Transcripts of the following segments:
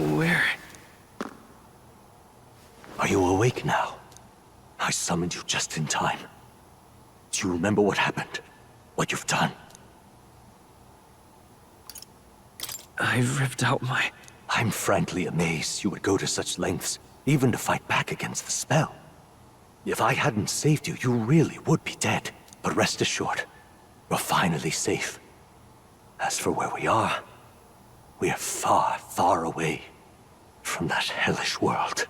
Where? Are you awake now? I summoned you just in time. Do you remember what happened? What you've done? I ripped out my... I'm frankly amazed you would go to such lengths, even to fight back against the spell. If I hadn't saved you, you really would be dead. But rest assured, we're finally safe. As for where we are far, far away from that hellish world.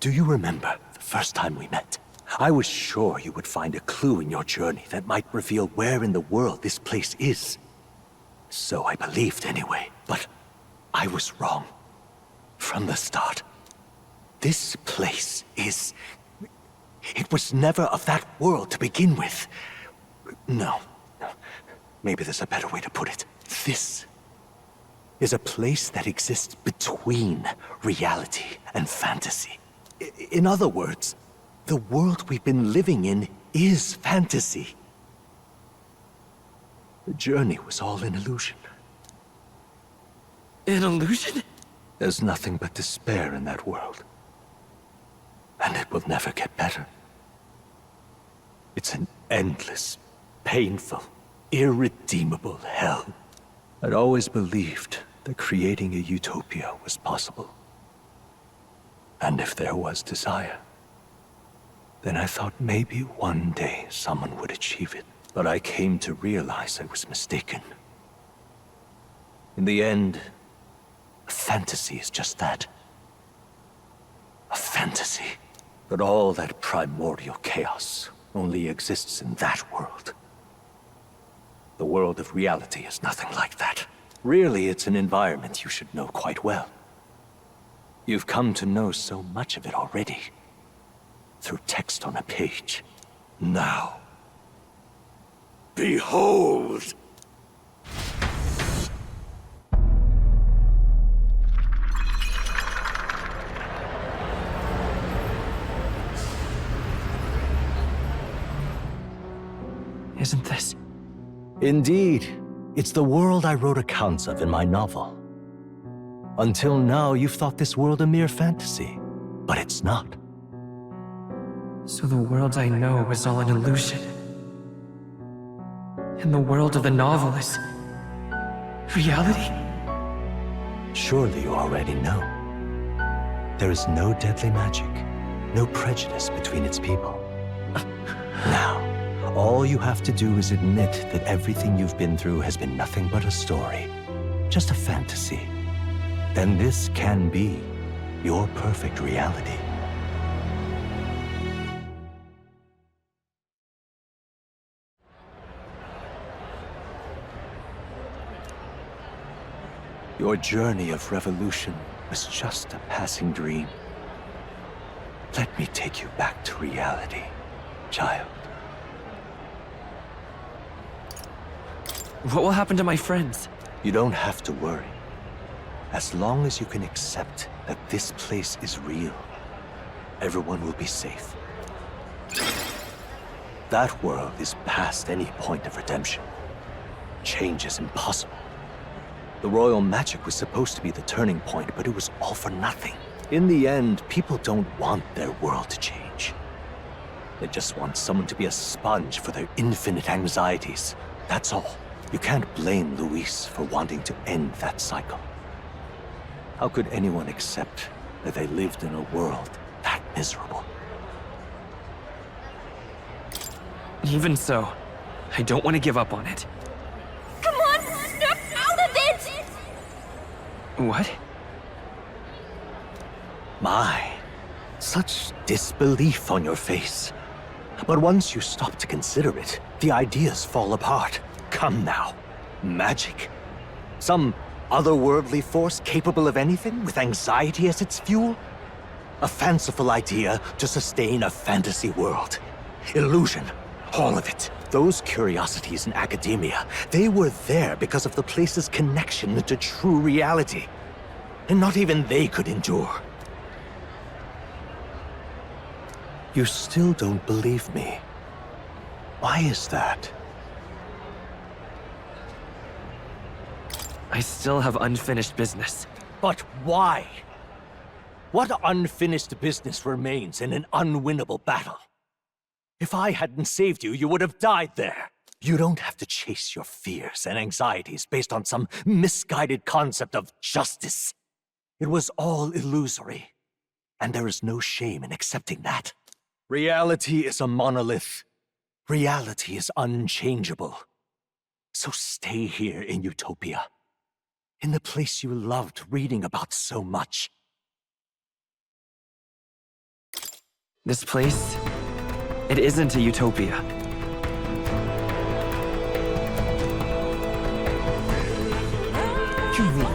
Do you remember the first time we met? I was sure you would find a clue in your journey that might reveal where in the world this place is. So I believed anyway, but I was wrong. From the start. This place is... It was never of that world to begin with. No. Maybe there's a better way to put it. This is a place that exists between reality and fantasy. In other words, the world we've been living in is fantasy. The journey was all an illusion. An illusion? There's nothing but despair in that world. And it will never get better. It's an endless, painful, irredeemable hell. I'd always believed that creating a utopia was possible. And if there was desire, then I thought maybe one day someone would achieve it. But I came to realize I was mistaken. In the end, a fantasy is just that. A fantasy. But all that primordial chaos only exists in that world. The world of reality is nothing like that. Really, it's an environment you should know quite well. You've come to know so much of it already. Through text on a page. Now, behold! Isn't this... Indeed. It's the world I wrote accounts of in my novel. Until now, you've thought this world a mere fantasy. But it's not. So the world I know is all an illusion. And the world of the novel is... reality? Surely you already know. There is no deadly magic, no prejudice between its people. Now, all you have to do is admit that everything you've been through has been nothing but a story, just a fantasy. Then this can be your perfect reality. Your journey of revolution was just a passing dream. Let me take you back to reality, child. What will happen to my friends? You don't have to worry. As long as you can accept that this place is real, everyone will be safe. That world is past any point of redemption. Change is impossible. The royal magic was supposed to be the turning point, but it was all for nothing. In the end, people don't want their world to change. They just want someone to be a sponge for their infinite anxieties. That's all. You can't blame Luis for wanting to end that cycle. How could anyone accept that they lived in a world that miserable? Even so, I don't want to give up on it. Come on, snap out of it! What? My, such disbelief on your face. But once you stop to consider it, the ideas fall apart. Come now. Magic? Some otherworldly force capable of anything with anxiety as its fuel? A fanciful idea to sustain a fantasy world. Illusion. All of it. Those curiosities in academia, they were there because of the place's connection to true reality. And not even they could endure. You still don't believe me. Why is that? I still have unfinished business. But why? What unfinished business remains in an unwinnable battle? If I hadn't saved you, you would have died there. You don't have to chase your fears and anxieties based on some misguided concept of justice. It was all illusory, and there is no shame in accepting that. Reality is a monolith. Reality is unchangeable. So stay here in Utopia, in the place you loved reading about so much. This place, it isn't a utopia. You mean,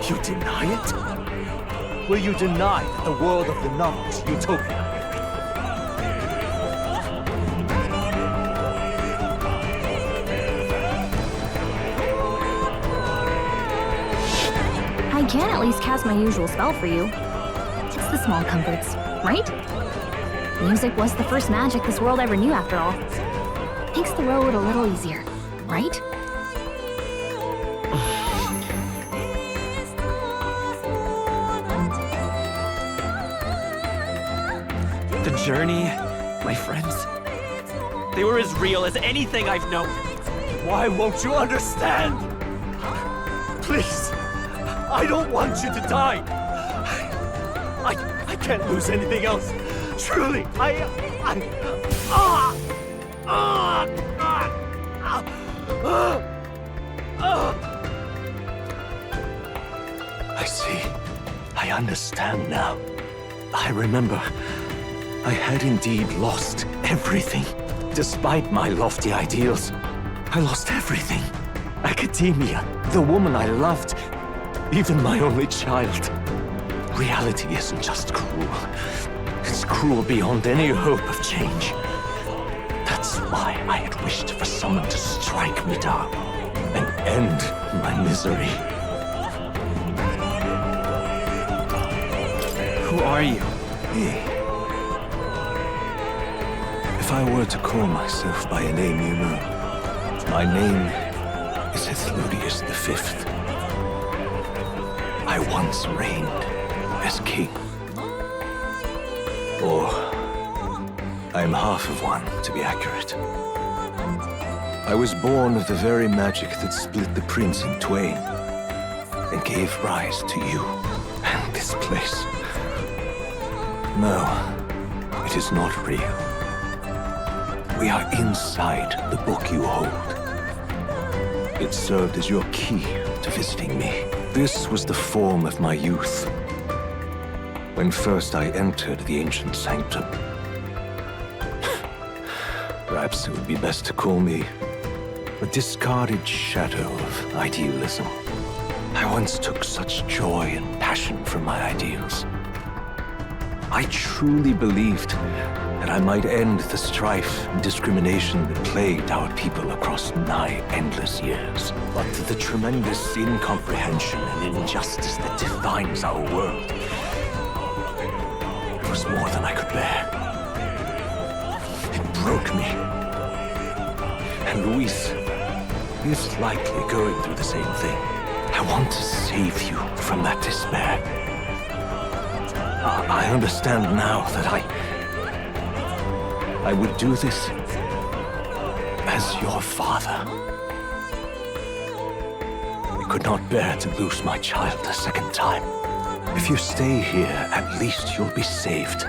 you deny it? Will you deny that the world of the novel is Utopia? I can at least cast my usual spell for you. It's the small comforts, right? Music was the first magic this world ever knew, after all. Makes the road a little easier, right? The journey, my friends, they were as real as anything I've known. Why won't you understand? Please, I don't want you to die. I can't lose anything else. Truly, I see. I understand now. I remember. I had indeed lost everything. Despite my lofty ideals, I lost everything. Academia, the woman I loved, even my only child. Reality isn't just cruel. It's cruel beyond any hope of change. That's why I had wished for someone to strike me down and end my misery. Who are you? Me. If I were to call myself by a name you know, my name is Ethludius V. I once reigned as king. Or, I'm half of one, to be accurate. I was born of the very magic that split the prince in twain, and gave rise to you and this place. No, it is not real. We are inside the book you hold. It served as your key to visiting me. This was the form of my youth, when first I entered the ancient sanctum. Perhaps it would be best to call me a discarded shadow of idealism. I once took such joy and passion from my ideals. I truly believed that I might end the strife and discrimination that plagued our people across nigh endless years. But the tremendous incomprehension and injustice that defines our world was more than I could bear. It broke me. And Luis is likely going through the same thing. I want to save you from that despair. I understand now that I would do this as your father. I could not bear to lose my child a second time. If you stay here, at least you'll be saved.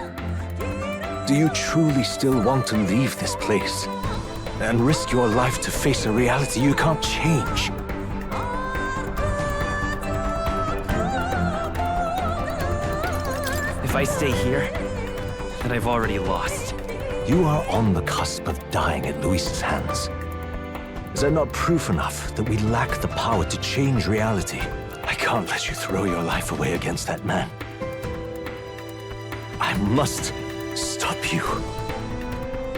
Do you truly still want to leave this place and risk your life to face a reality you can't change? If I stay here, then I've already lost. You are on the cusp of dying at Luis's hands. Is that not proof enough that we lack the power to change reality? I can't let you throw your life away against that man. I must stop you.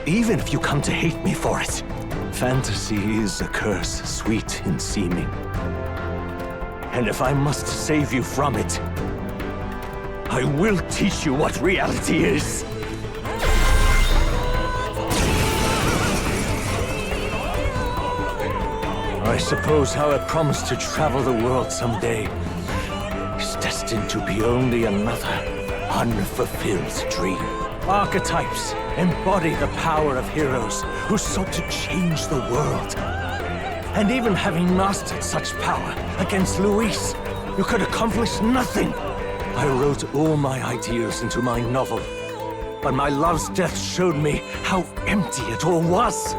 Even if you come to hate me for it. Fantasy is a curse, sweet in seeming. And if I must save you from it, I will teach you what reality is. I suppose how I promised to travel the world someday is destined to be only another unfulfilled dream. Archetypes embody the power of heroes who sought to change the world. And even having mastered such power against Luis, you could accomplish nothing. I wrote all my ideals into my novel, but my love's death showed me how empty it all was.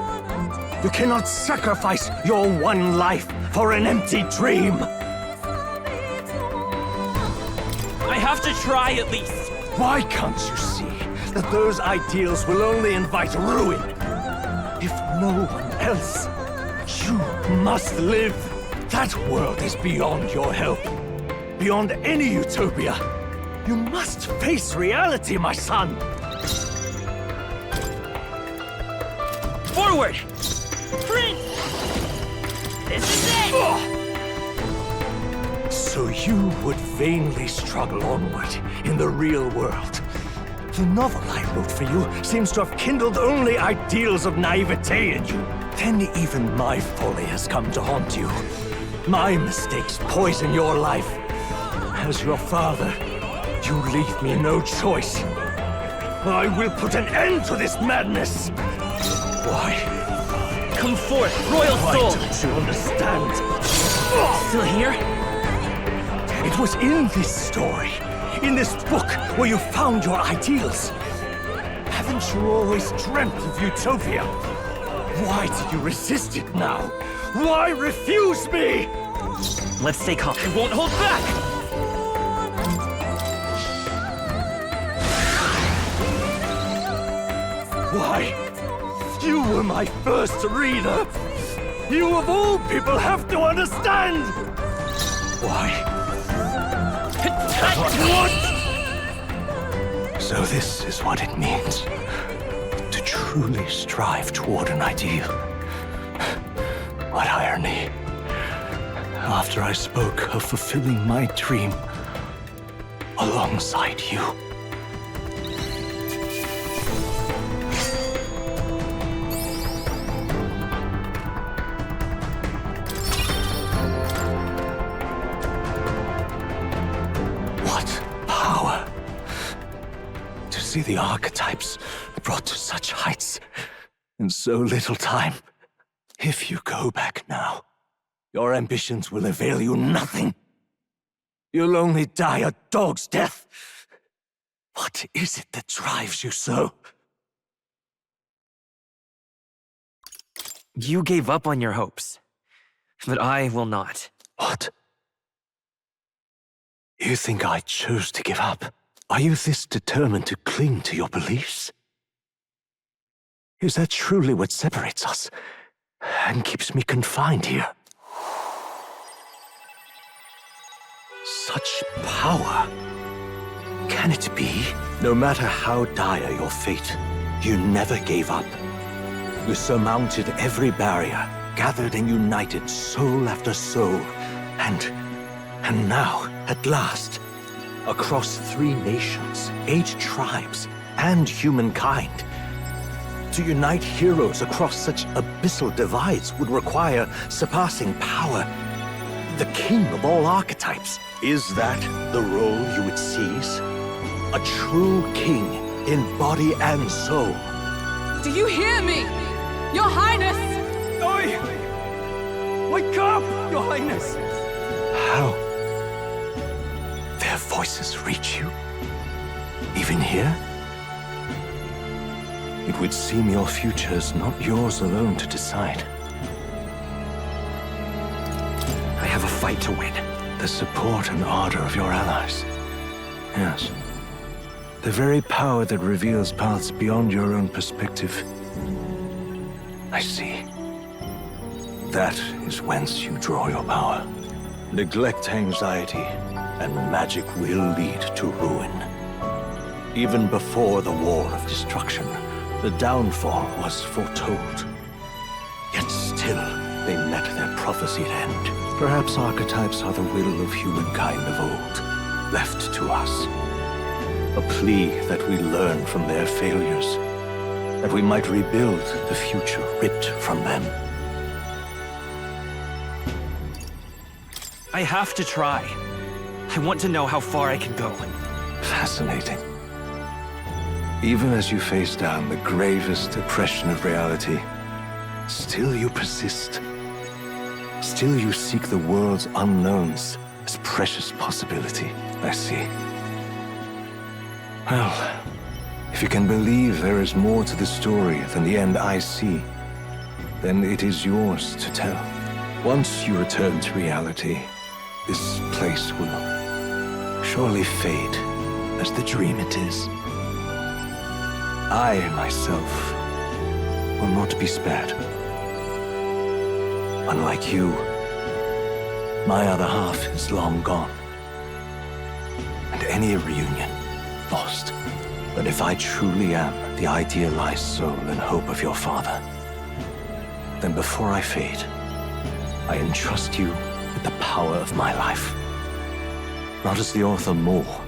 You cannot sacrifice your one life for an empty dream. I have to try at least. Why can't you see that those ideals will only invite ruin? If no one else, you must live. That world is beyond your help. Beyond any utopia. You must face reality, my son. Forward! Prince! This is it! So you would vainly struggle onward in the real world. The novel I wrote for you seems to have kindled only ideals of naivete in you. Then even my folly has come to haunt you. My mistakes poison your life. As your father, you leave me no choice. I will put an end to this madness. Why? Come forth, royal Why soul! don't you understand? Still here? It was in this story, in this book, where you found your ideals. Haven't you always dreamt of utopia? Why did you resist it now? Why refuse me? Let's stay calm. I won't hold back! Why? You were my first reader. You of all people have to understand. Why? What? So this is what it means to truly strive toward an ideal. What irony. After I spoke of fulfilling my dream alongside you. See the archetypes brought to such heights in so little time. If you go back now, your ambitions will avail you nothing. You'll only die a dog's death. What is it that drives you so? You gave up on your hopes, but I will not. What? You think I chose to give up? Are you this determined to cling to your beliefs? Is that truly what separates us and keeps me confined here? Such power. Can it be? No matter how dire your fate, you never gave up. You surmounted every barrier, gathered and united soul after soul, and now, at last, across 3 nations, 8 tribes, and humankind. To unite heroes across such abyssal divides would require surpassing power. The king of all archetypes. Is that the role you would seize? A true king in body and soul. Do you hear me? Your Highness! Oi! Wake up, Your Highness! How? Their voices reach you? Even here? It would seem your future is not yours alone to decide. I have a fight to win. The support and ardor of your allies. Yes. The very power that reveals paths beyond your own perspective. I see. That is whence you draw your power. Neglect anxiety, and magic will lead to ruin. Even before the War of Destruction, the downfall was foretold. Yet still, they met their prophesied end. Perhaps archetypes are the will of humankind of old, left to us. A plea that we learn from their failures, that we might rebuild the future ripped from them. I have to try. I want to know how far I can go. Fascinating. Even as you face down the gravest oppression of reality, still you persist. Still you seek the world's unknowns as precious possibility. I see. Well, if you can believe there is more to the story than the end I see, then it is yours to tell. Once you return to reality, this place will surely fade as the dream it is. I, myself, will not be spared. Unlike you, my other half is long gone. And any reunion, lost. But if I truly am the idealized soul and hope of your father, then before I fade, I entrust you with the power of my life. Not as the author more,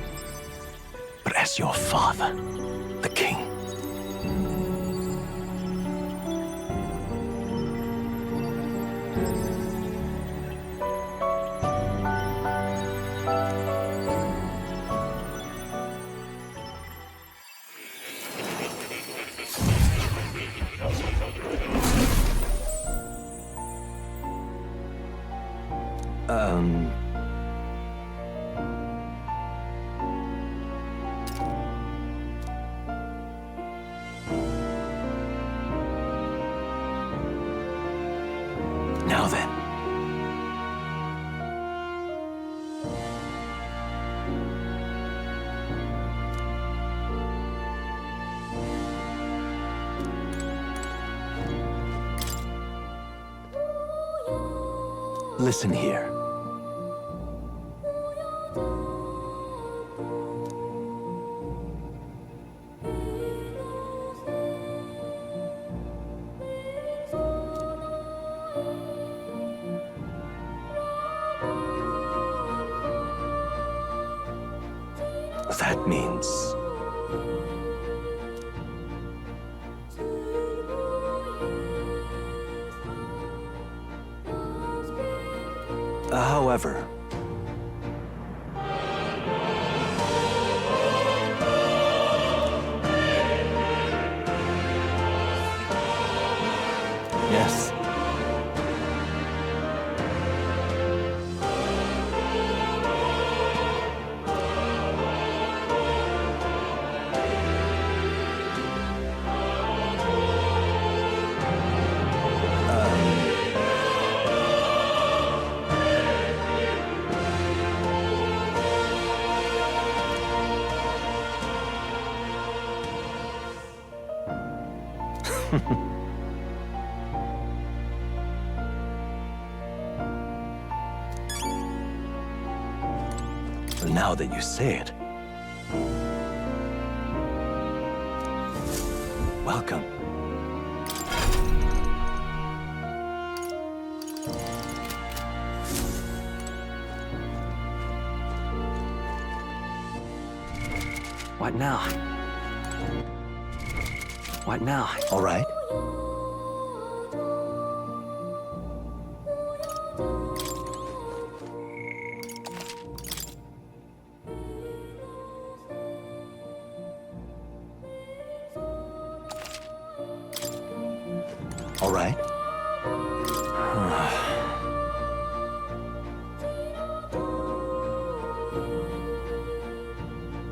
but as your father, the king. Now then. Listen here. That means... However... Yes. Now that you say it. Welcome. What now? What now? All right. All right.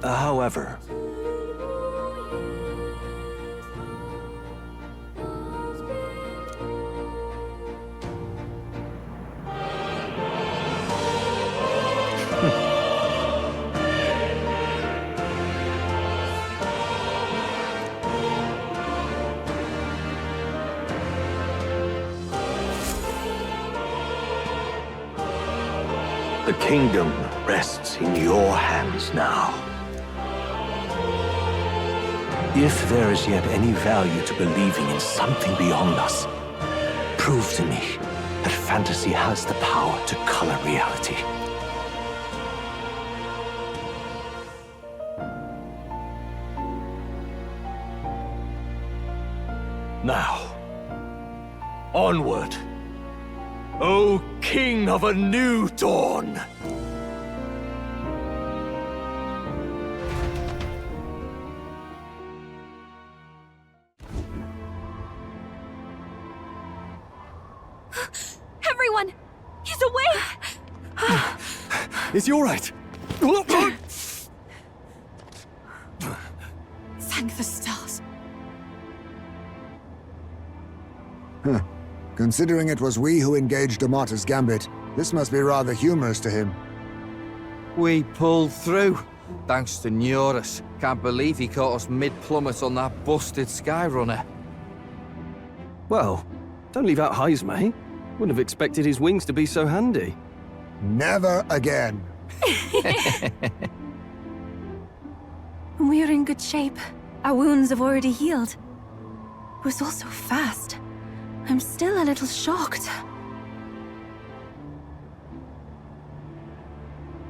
However... The kingdom rests in your hands now. If there is yet any value to believing in something beyond us, prove to me that fantasy has the power to color reality. Now, onward, O King of a new dawn! Everyone! He's awake! Is he all right? Thank the stars. Considering it was we who engaged Amata's gambit, this must be rather humorous to him. We pulled through, thanks to Neurus. Can't believe he caught us mid-plummet on that busted Skyrunner. Well, don't leave out Heis, mate. Wouldn't have expected his wings to be so handy. Never again. We're in good shape. Our wounds have already healed. It was all so fast. I'm still a little shocked.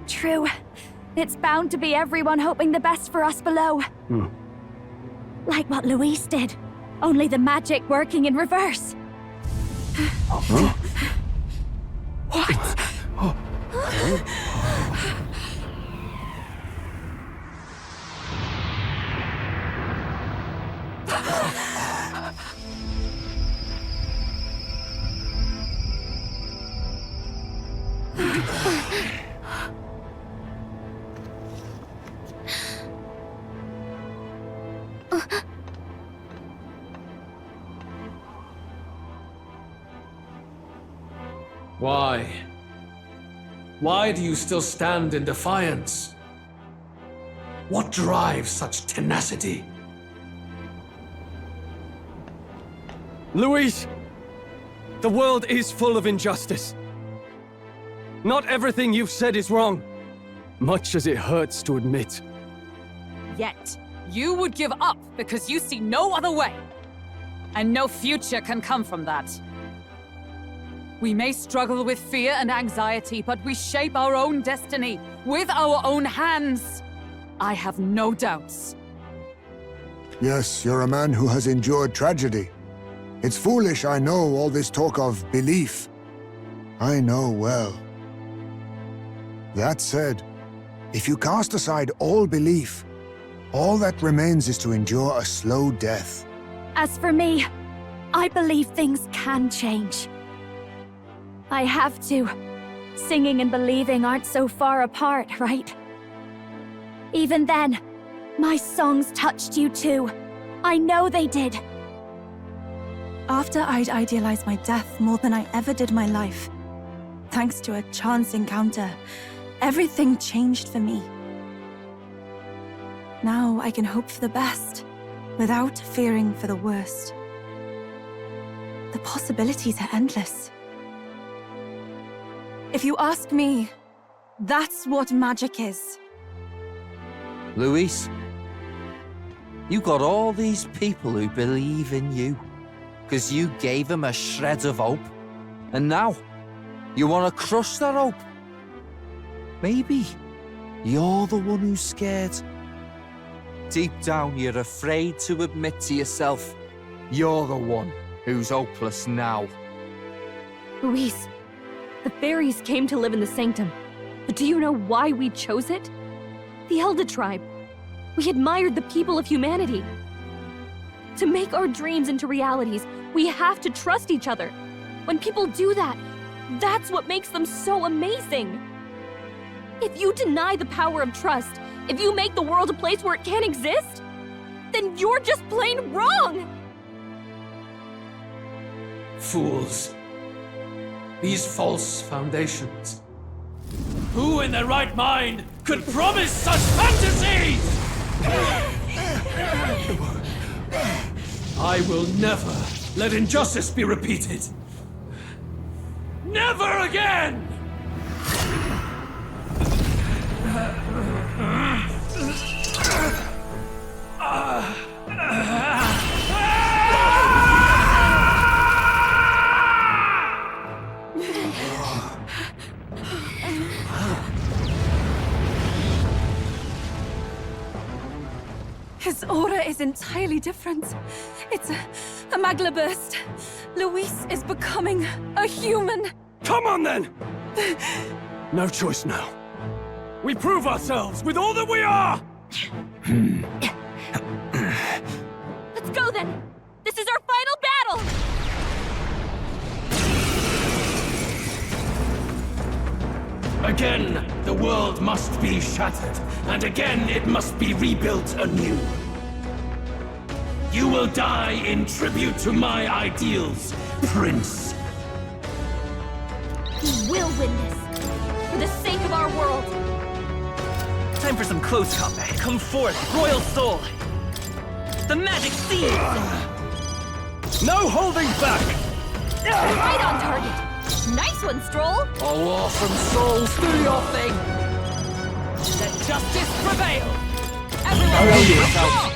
True. It's bound to be everyone hoping the best for us below. Like what Luis did. Only the magic working in reverse. What? Why? Why do you still stand in defiance? What drives such tenacity? Luis! The world is full of injustice. Not everything you've said is wrong, much as it hurts to admit. Yet, you would give up because you see no other way. And no future can come from that. We may struggle with fear and anxiety, but we shape our own destiny with our own hands. I have no doubts. Yes, you're a man who has endured tragedy. It's foolish, I know, all this talk of belief. I know well. That said, if you cast aside all belief, all that remains is to endure a slow death. As for me, I believe things can change. I have to. Singing and believing aren't so far apart, right? Even then, my songs touched you too. I know they did. After I'd idealized my death more than I ever did my life, thanks to a chance encounter, everything changed for me. Now I can hope for the best, without fearing for the worst. The possibilities are endless. If you ask me, that's what magic is. Luis, you got all these people who believe in you, because you gave them a shred of hope. And now, you want to crush that hope. Maybe you're the one who's scared. Deep down, you're afraid to admit to yourself, you're the one who's hopeless now. Luis, the fairies came to live in the Sanctum. But do you know why we chose it? The Elder Tribe. We admired the people of humanity. To make our dreams into realities, we have to trust each other. When people do that, that's what makes them so amazing. If you deny the power of trust, if you make the world a place where it can't exist, then you're just plain wrong! Fools. These false foundations. Who in their right mind could promise such fantasies? I will never let injustice be repeated. Never again! His aura is entirely different. It's a magla burst. Luis is becoming a human. Come on then! No choice now. We prove ourselves with all that we are! Let's go then! This is our final battle! Again, the world must be shattered, and again it must be rebuilt anew. You will die in tribute to my ideals, Prince. We will win this. For the sake of our world. Time for some close combat. Come forth, Royal Soul! The magic seeds! No holding back! Right on target. Nice one, Stroll. Oh, awesome souls, do your thing! Let justice prevail! Array Everyone, yourself.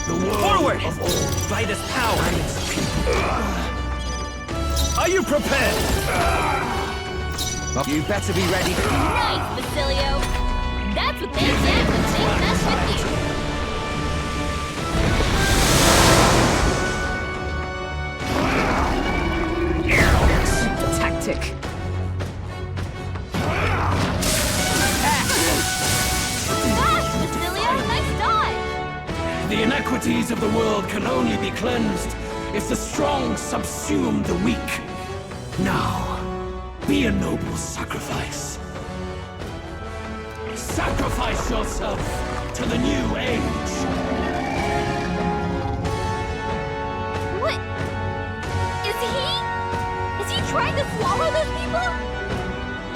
The world Forward! of old By this power! Are you prepared? You better be ready. Nice, Basilio. That's what they get when they mess with you. tactic. Gosh, Basilio, nice dive. The inequities of the world can only be cleansed if the strong subsume the weak. Now, be a noble sacrifice. Sacrifice yourself to the new age. What? Is he trying to swallow those people?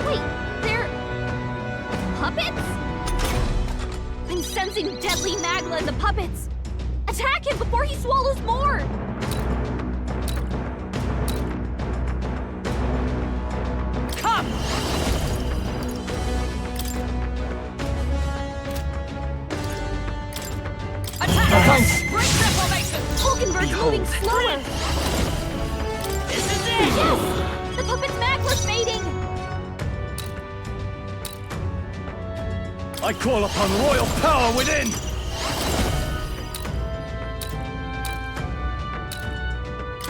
Wait, they're puppets? I'm sensing deadly magma in the puppets. Attack him before he swallows more. Come! Attack! Break their formation! Hulkenberg's moving slower. This is it! Yes! The puppet's magma's fading. I call upon royal power within!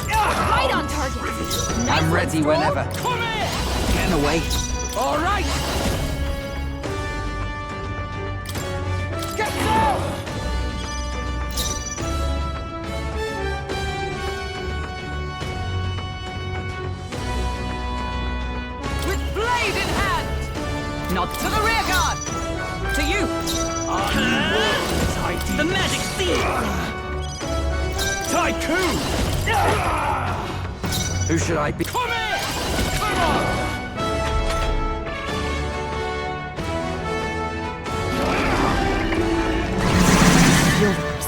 Right on target. Nice I'm one, ready Stroll. whenever. Come here! Get away. All right! Get down! With blade in hand! Not to the rear guard! To you! The magic seeds! Tycoon! Who should I be? Come here! Come on!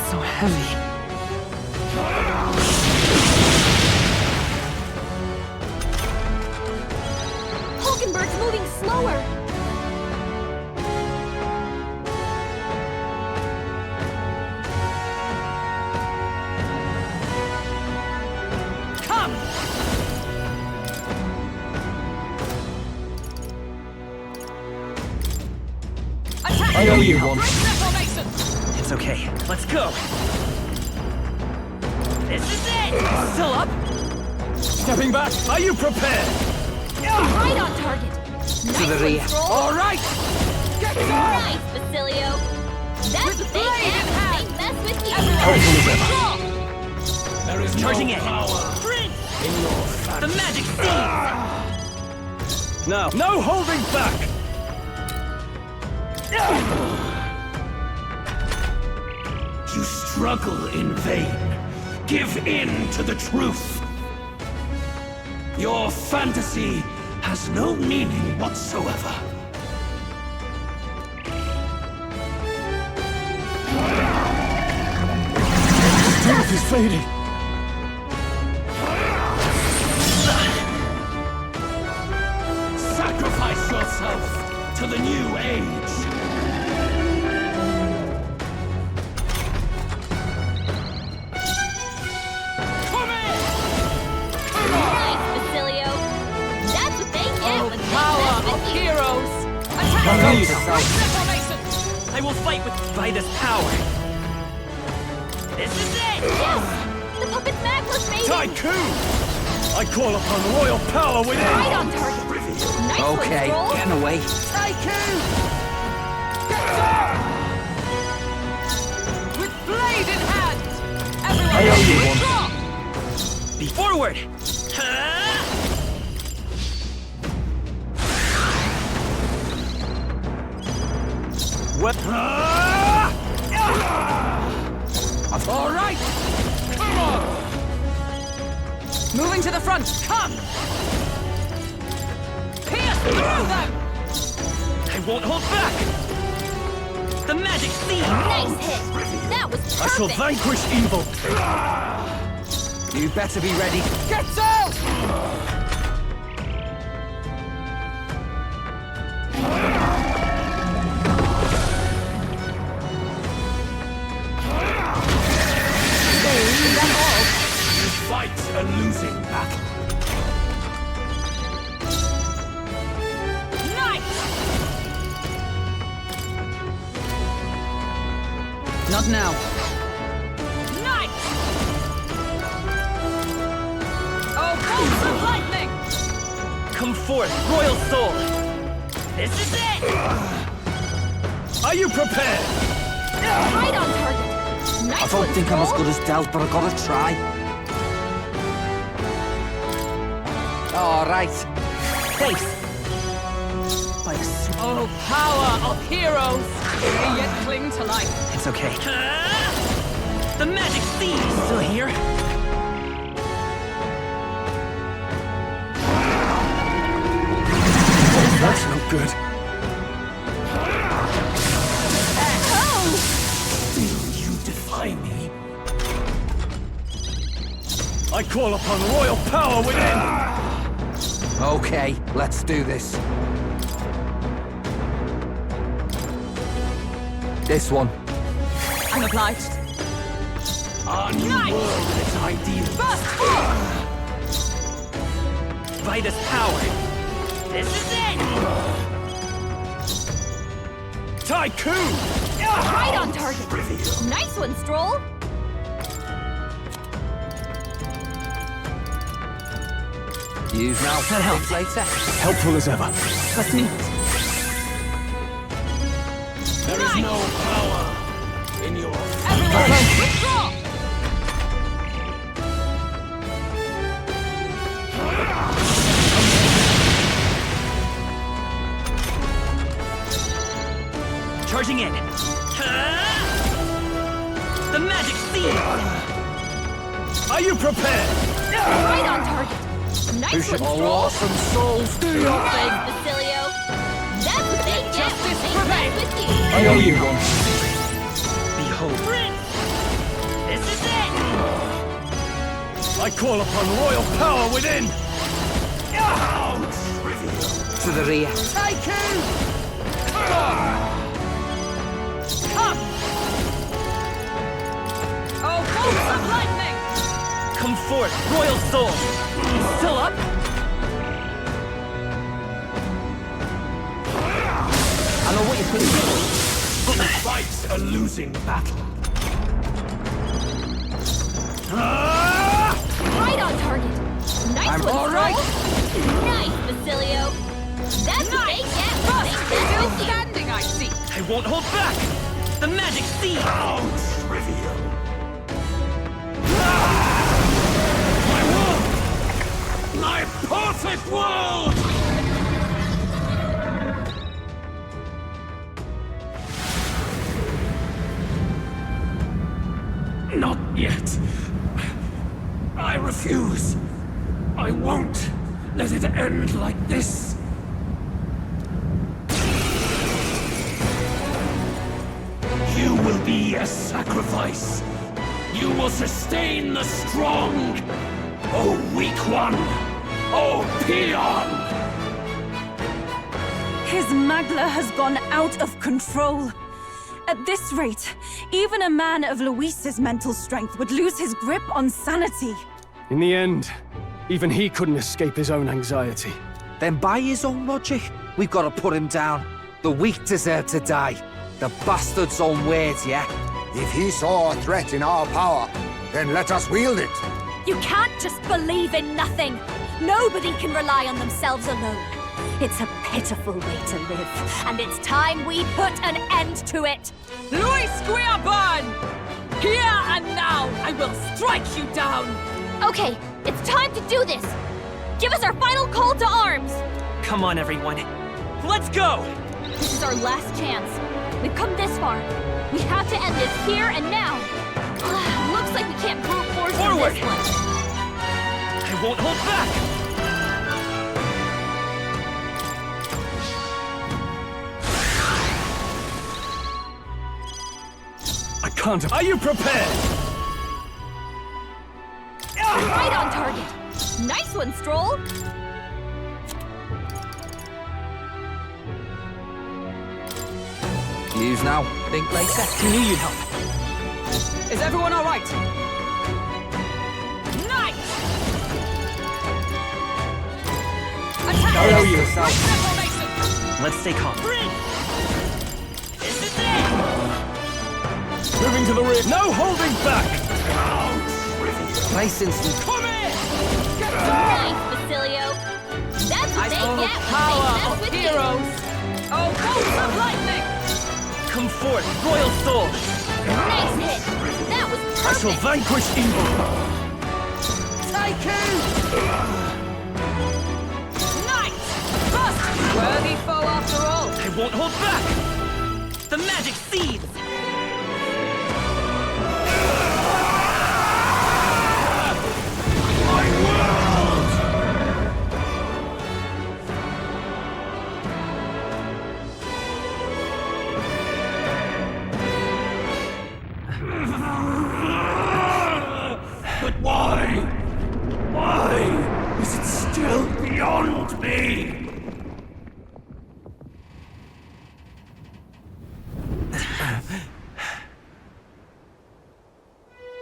So heavy. Hulkenberg's moving slower. Come! Attack! I owe you one. Break their formation! It's okay. Let's go. This is it! Still up? Stepping back, are you prepared? Right on target. Nice To the one, rear. Stroll. All right! Get down! Nice, Basilio. That's what they blade get in when hand. they mess with you. Strong! There is Charging no in. power Prince! in your The fantasy. magic seeds! Now, no holding back! You struggle in vain. Give in to the truth. Your fantasy has no meaning whatsoever. Strength is fading! Sacrifice yourself to the new age. Come here! Nice, Basilio. That's what they get when they Power mess of with you. heroes! Come Attack! on, Break yourself. their formation! I will fight by this power. This is it! Yes! The puppet's magma's fading. Tycoon! I call upon royal power within! Right on target. Nice Okay, one, Stroll. get away. With blade in hand! Everyone, I owe you one. withdraw! Be forward! Ha! What? All right! Come on! Moving to the front. Come! Pierce through them! I won't hold back! The magic seed! Nice hit! That was perfect! I shall vanquish evil! You better be ready. Get out! Fight a losing battle. Nice! Not now. Nice! Oh, bolts of lightning! Come forth, royal soul! This is it! Are you prepared? Right on target! Nice I don't one, think I'm as Scroll. good as dealt, but I gotta try. All right. Thanks! Oh, power of heroes! May yet cling to life. It's okay. The magic seed is still here. That's no good. Still you defy me? I call upon royal power within! Okay, let's do this. This one. I'm obliged. Our new world and its ideals. Burst forth! By this power. This is it! Tycoon! Right on target! Nice one, Stroll! Use now, things later. Helpful as ever. Trust me. There is no power in your Everyone, withdraw! Charging in. The magic seed! Are you prepared? Right on target! Nice one, Oh, Stroll! awesome souls, do your Thanks, thing. Basilio! That's what they get when Justice they prevails. side with you! I owe you one. Behold. This is it! I call upon royal power within! To the rear. Tycoon! Come! Oh, bolts of lightning! Come forth, royal soul! Still up? I know what you're thinking. fight a losing battle. Right on target! Nice I'm one, all Stroll! right. Nice, Basilio! That's what they get when Burst! they Still side with you! standing, I see! I won't hold back! The magic seed! How trivial. My world! My perfect world! Not yet. I refuse. I won't let it end like this. You will be a sacrifice. You will sustain the strong. Oh, weak one. Oh, peon. His Magla has gone out of control. At this rate, even a man of Luis's mental strength would lose his grip on sanity. In the end, even he couldn't escape his own anxiety. Then by his own logic, we've got to put him down. The weak deserve to die. The bastard's own words, yeah? If he saw a threat in our power, then let us wield it. You can't just believe in nothing! Nobody can rely on themselves alone. It's a pitiful way to live, and it's time we put an end to it! Luis Guiaban! Here and now, I will strike you down! Okay, it's time to do this! Give us our final call to arms! Come on, everyone. Let's go! This is our last chance. We've come this far. We have to end this here and now. Looks like we can't brute force through Forward! this one. I won't hold back! I can't. Are you prepared? Right on target. Nice one, Stroll. Use now, think later. I knew you'd help. Is everyone all right? Nice! Attack! I know you. Transformation! Let's stay calm. Moving to the rear. No holding back! Place instant. Come here! Get Nice, Basilio. That's what they get power when they of mess with heroes! Oh, bolts of lightning! Come forth, Royal Soul! you. Nice hit. That was I shall perfect. vanquish evil! Take it! Nice! Bust! Worthy foe after all! I won't hold back! The magic seeds! But why? Why is it still beyond me?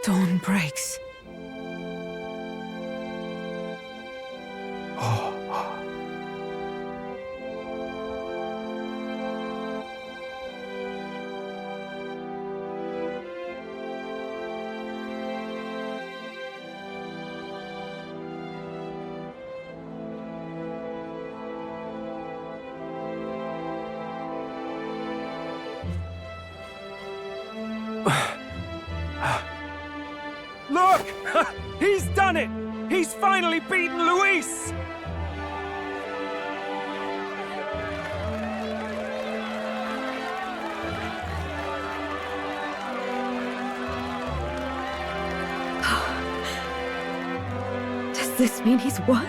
Dawn breaks. Look! He's done it! He's finally beaten Luis! Does this mean he's won?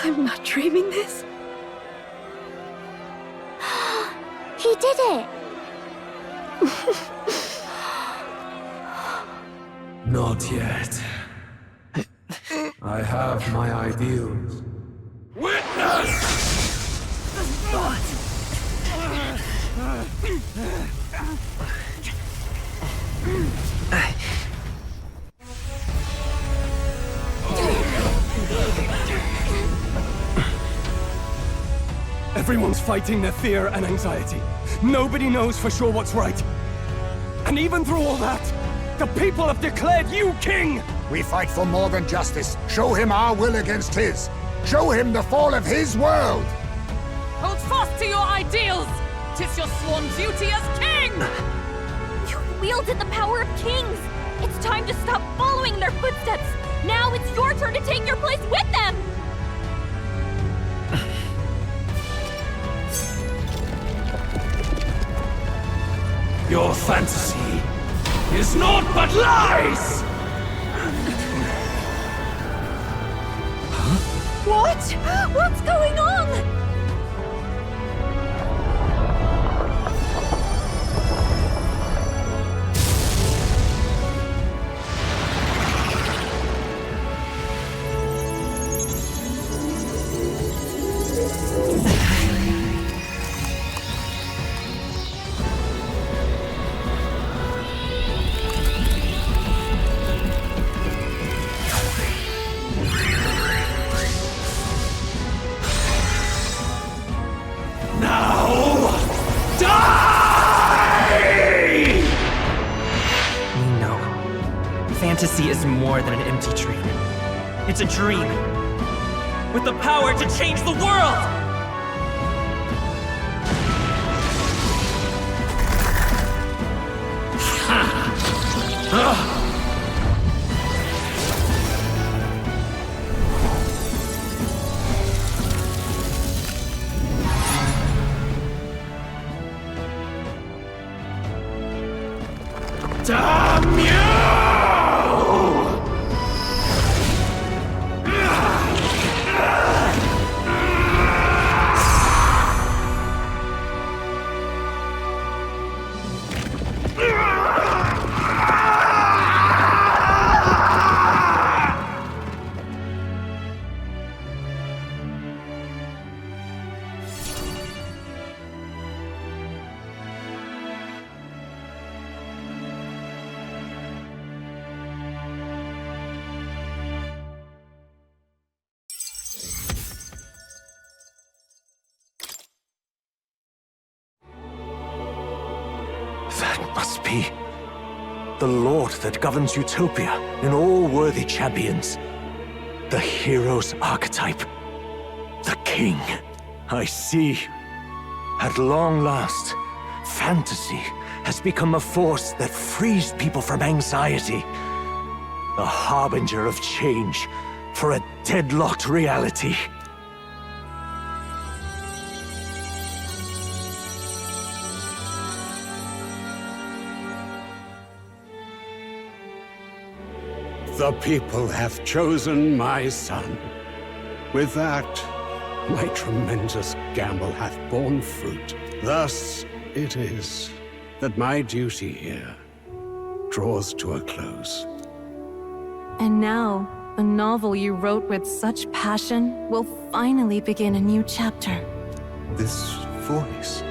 I'm not dreaming this. He did it. Not yet. I have my ideals. Witness! Everyone's fighting their fear and anxiety. Nobody knows for sure what's right. And even through all that, the people have declared you king! We fight for more than justice. Show him our will against his. Show him the fall of his world. Hold fast to your ideals! 'Tis your sworn duty as king! You wielded the power of kings. It's time to stop following in their footsteps. Now it's your turn to take your place with them. Your fantasy is naught but lies! What? What's going on? Fantasy is more than an empty dream. It's a dream with the power to change the world! canopy. The lord that governs Utopia in all worthy champions. The hero's archetype. The king. I see. At long last, fantasy has become a force that frees people from anxiety. A harbinger of change for a deadlocked reality. The people have chosen my son. With that, my tremendous gamble hath borne fruit. Thus it is that my duty here draws to a close. And now, the novel you wrote with such passion will finally begin a new chapter. This voice...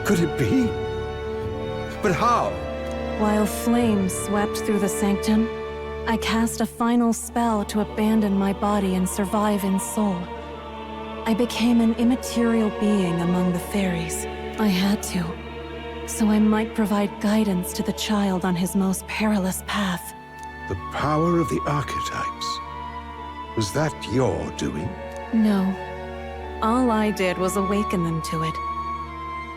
could it be? But how? While flames swept through the sanctum, I cast a final spell to abandon my body and survive in soul. I became an immaterial being among the fairies. I had to, so I might provide guidance to the child on his most perilous path. The power of the archetypes. Was that your doing? No. All I did was awaken them to it.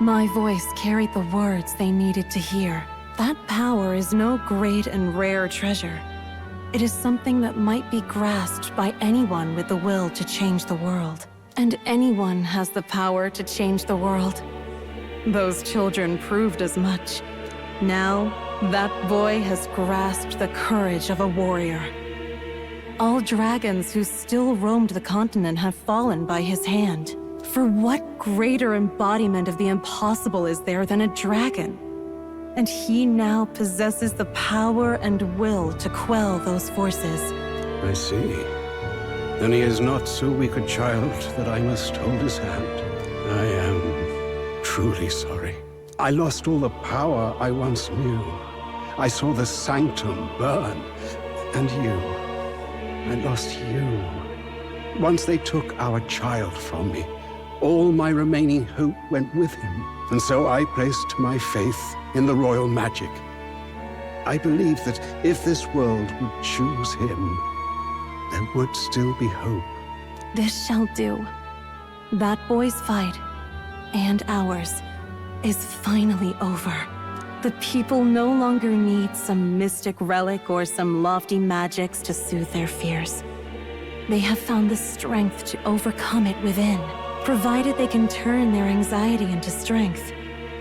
My voice carried the words they needed to hear. That power is no great and rare treasure. It is something that might be grasped by anyone with the will to change the world. And anyone has the power to change the world. Those children proved as much. Now, that boy has grasped the courage of a warrior. All dragons who still roamed the continent have fallen by his hand. For what greater embodiment of the impossible is there than a dragon? And he now possesses the power and will to quell those forces. I see. Then he is not so weak a child that I must hold his hand. I am truly sorry. I lost all the power I once knew. I saw the sanctum burn. And you. I lost you. Once they took our child from me, all my remaining hope went with him. And so I placed my faith in the royal magic. I believe that if this world would choose him, there would still be hope. This shall do. That boy's fight, and ours, is finally over. The people no longer need some mystic relic or some lofty magics to soothe their fears. They have found the strength to overcome it within. Provided they can turn their anxiety into strength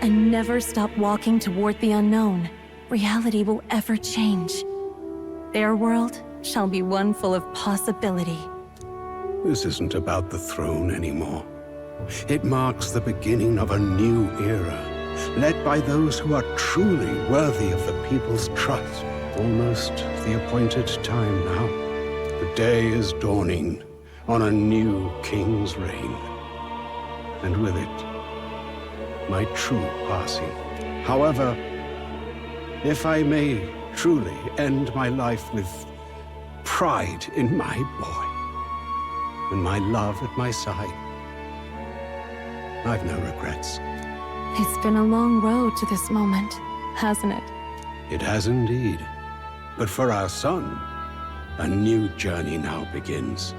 and never stop walking toward the unknown, reality will ever change. Their world shall be one full of possibility. This isn't about the throne anymore. It marks the beginning of a new era, led by those who are truly worthy of the people's trust. Almost the appointed time now. The day is dawning on a new king's reign. And with it, my true passing. However, if I may truly end my life with pride in my boy, and my love at my side, I've no regrets. It's been a long road to this moment, hasn't it? It has indeed. But for our son, a new journey now begins.